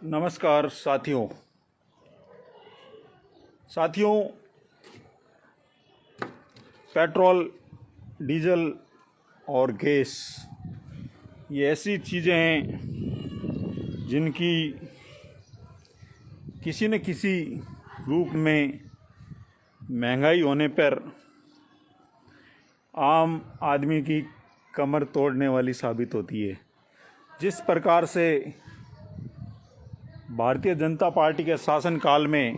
नमस्कार साथियों, petrol, diesel और गैस ये ऐसी चीज़ें हैं जिनकी किसी न किसी रूप में महंगाई होने पर आम आदमी की कमर तोड़ने वाली साबित होती है। जिस प्रकार से भारतीय जनता पार्टी के शासनकाल में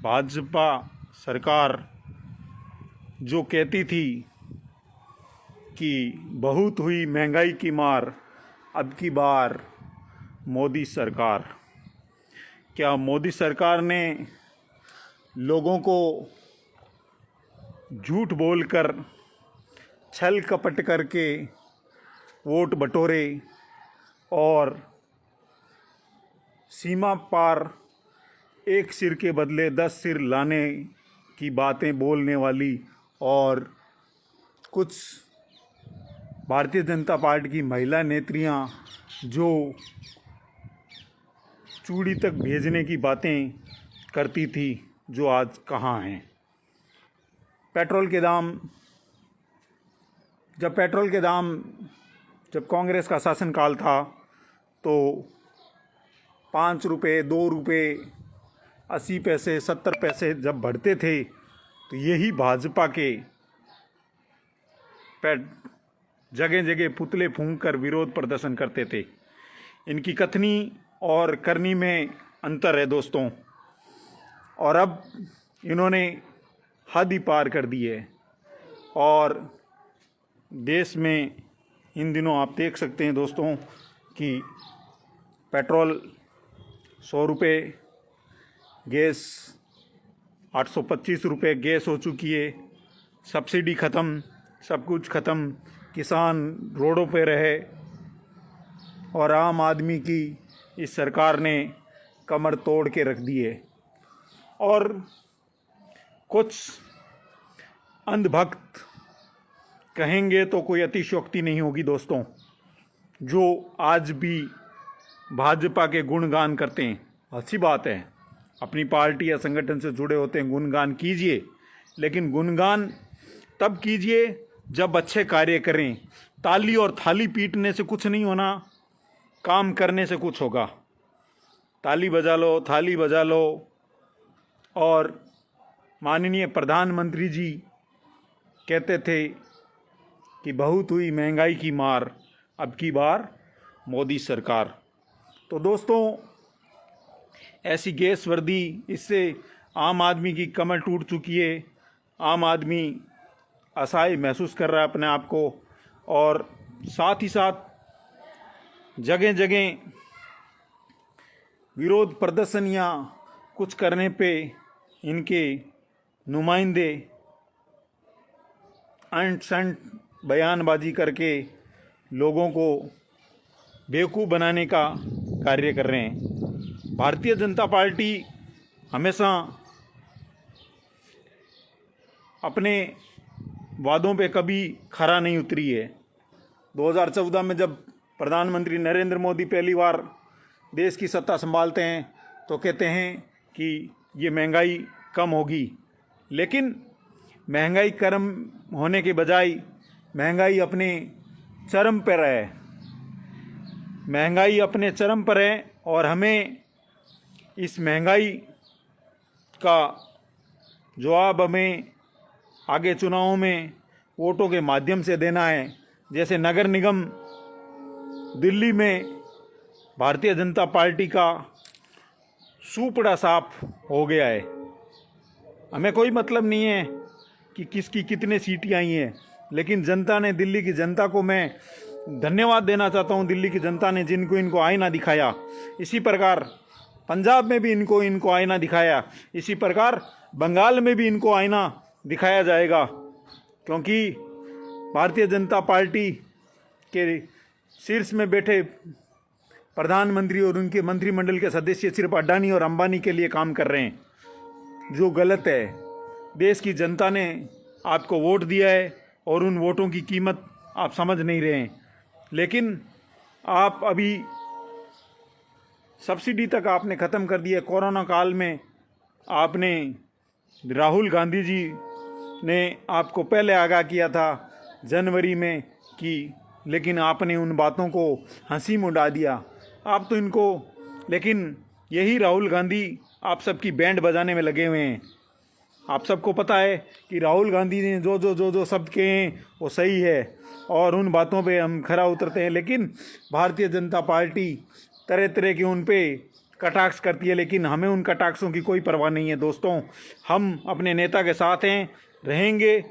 भाजपा सरकार जो कहती थी कि बहुत हुई महंगाई की मार, अब की बार मोदी सरकार। क्या मोदी सरकार ने लोगों को झूठ बोलकर, छल कपट करके वोट बटोरे और सीमा पार एक सिर के बदले 10 सिर लाने की बातें बोलने वाली और कुछ भारतीय जनता पार्टी की महिला नेत्रियां जो चूड़ी तक भेजने की बातें करती थी, जो आज कहाँ हैं। जब कांग्रेस का शासनकाल था तो 5 रुपये, 2 रुपये, 80 पैसे, 70 पैसे जब बढ़ते थे तो यही भाजपा के जगह जगह पुतले फूंक कर विरोध प्रदर्शन करते थे। इनकी कथनी और करनी में अंतर है दोस्तों, और अब इन्होंने हद ही पार कर दी है। और देश में इन दिनों आप देख सकते हैं दोस्तों कि पेट्रोल 100 रुपये, गैस 825 रुपये गैस हो चुकी है। सब्सिडी ख़त्म, सब कुछ ख़त्म। किसान रोडों पे रहे और आम आदमी की इस सरकार ने कमर तोड़ के रख दी है। और कुछ अंधभक्त कहेंगे तो कोई अतिशयोक्ति नहीं होगी दोस्तों, जो आज भी भाजपा के गुणगान करते हैं। अच्छी बात है, अपनी पार्टी या संगठन से जुड़े होते हैं, गुणगान कीजिए, लेकिन गुणगान तब कीजिए जब अच्छे कार्य करें। ताली और थाली पीटने से कुछ नहीं होना, काम करने से कुछ होगा। ताली बजा लो, थाली बजा लो। और माननीय प्रधानमंत्री जी कहते थे कि बहुत हुई महंगाई की मार, अब की बार मोदी सरकार। तो दोस्तों, ऐसी गैस वर्दी, इससे आम आदमी की कमर टूट चुकी है। आम आदमी असहाय महसूस कर रहा है अपने आप को, और साथ ही साथ जगह जगह विरोध प्रदर्शन या कुछ करने पे इनके नुमाइंदे अंट संट बयानबाजी करके लोगों को बेवकूफ़ बनाने का कार्य कर रहे हैं। भारतीय जनता पार्टी हमेशा अपने वादों पे कभी खरा नहीं उतरी है। 2014 में जब प्रधानमंत्री नरेंद्र मोदी पहली बार देश की सत्ता संभालते हैं तो कहते हैं कि ये महंगाई कम होगी, लेकिन महंगाई कम होने के बजाय महंगाई अपने चरम पर है। महंगाई अपने चरम पर है और हमें इस महंगाई का जवाब हमें आगे चुनावों में वोटों के माध्यम से देना है। जैसे नगर निगम दिल्ली में भारतीय जनता पार्टी का सूपड़ा साफ हो गया है। हमें कोई मतलब नहीं है कि किसकी कितने सीटें आई हैं, लेकिन जनता ने, दिल्ली की जनता को मैं धन्यवाद देना चाहता हूं। दिल्ली की जनता ने जिनको इनको आईना दिखाया, इसी प्रकार पंजाब में भी इनको आईना दिखाया, इसी प्रकार बंगाल में भी इनको आईना दिखाया जाएगा। क्योंकि भारतीय जनता पार्टी के शीर्ष में बैठे प्रधानमंत्री और उनके मंत्रिमंडल के सदस्य सिर्फ अडानी और अंबानी के लिए काम कर रहे हैं, जो गलत है। देश की जनता ने आपको वोट दिया है और उन वोटों की कीमत आप समझ नहीं रहे हैं। लेकिन आप अभी सब्सिडी तक आपने ख़त्म कर दी है। कोरोना काल में आपने, राहुल गांधी जी ने आपको पहले आगाह किया था जनवरी में कि, लेकिन आपने उन बातों को हंसी में उड़ा दिया। आप तो इनको, लेकिन यही राहुल गांधी आप सबकी बैंड बजाने में लगे हुए हैं। आप सबको पता है कि राहुल गांधी ने जो शब्द कहे हैं वो सही है और उन बातों पे हम खरा उतरते हैं, लेकिन भारतीय जनता पार्टी तरह तरह के उन पे कटाक्ष करती है, लेकिन हमें उन कटाक्षों की कोई परवाह नहीं है। दोस्तों, हम अपने नेता के साथ हैं, रहेंगे।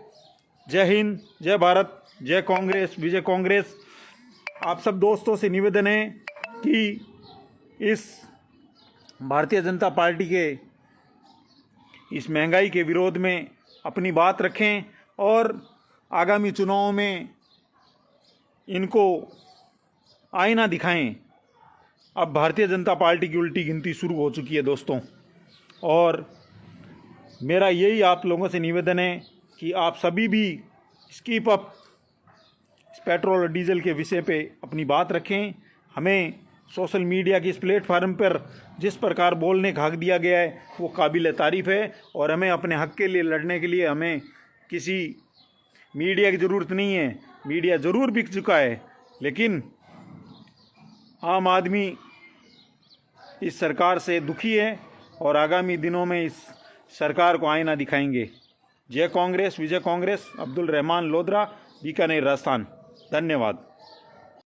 जय हिंद, जय भारत, जय कांग्रेस, विजय कांग्रेस। आप सब दोस्तों से निवेदन है कि इस भारतीय जनता पार्टी के इस महंगाई के विरोध में अपनी बात रखें और आगामी चुनावों में इनको आईना दिखाएं। अब भारतीय जनता पार्टी की उल्टी गिनती शुरू हो चुकी है दोस्तों, और मेरा यही आप लोगों से निवेदन है कि आप सभी भी स्कीप अप इस पेट्रोल और डीजल के विषय पे अपनी बात रखें। हमें सोशल मीडिया की इस प्लेटफार्म पर जिस प्रकार बोलने का हक दिया गया है वो काबिल तारीफ़ है, और हमें अपने हक के लिए लड़ने के लिए हमें किसी मीडिया की ज़रूरत नहीं है। मीडिया ज़रूर बिक चुका है, लेकिन आम आदमी इस सरकार से दुखी है और आगामी दिनों में इस सरकार को आईना दिखाएंगे। जय कांग्रेस, विजय कांग्रेस। अब्दुल रहमान लोधरा, बीकानेर, राजस्थान। धन्यवाद।